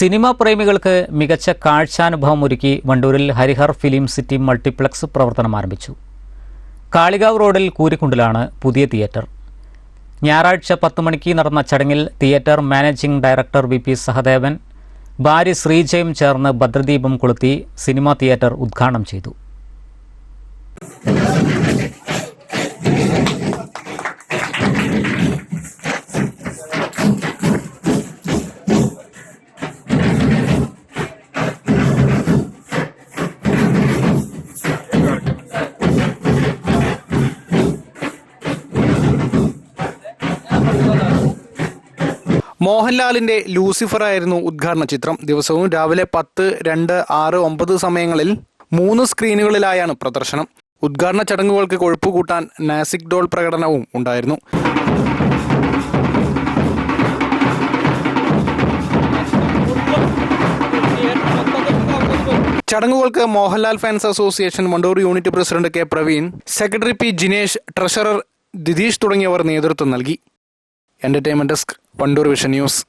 Cinema പ്രേമികൾക്ക് മികച്ച കാഴ്ചാനുഭവമൊരുക്കി വണ്ടൂരിൽ Harihar film city multiplex പ്രവർത്തനം ആരംഭിച്ചു. കാളികാവ് റോഡിൽ കൂരിക്കുണ്ടിലാണ് പുതിയ തിയേറ്റർ. ഞായറാഴ്ച 10 മണിക്ക് നടന്ന ചടങ്ങിൽ theatre managing director V P Sahadevan, ഭാര്യ ശ്രീജയും ചേർന്ന് ഭദ്രദീപം കൊളുത്തി സിനിമാ തിയേറ്റർ ഉദ്ഘാടനം ചെയ്തു. മോഹൻലാലിന്റെ ലൂസിഫർ ആയിരുന്നു ഉദ്ഘാടന ചിത്രം. ദിവസവും രാവിലെ 10, 2, 6, 9 സമയങ്ങളിൽ 3 സ്ക്രീനുകളിലായാണ് പ്രദർശനം. ഉദ്ഘാടന ചടങ്ങുകൾക്ക് കൊഴുപ്പ് കൂട്ടാൻ നാസിക് ഡോൾ പ്രകടനവും ഉണ്ടായിരുന്നു. ചടങ്ങുകൾക്ക് Mohanlal fans association Wandoor unit president K Praveen, secretary P Jinesh, treasurer Dithish തുടങ്ങിയവർ നേതൃത്വം നൽകി. Entertainment desk, Wandoor vision news.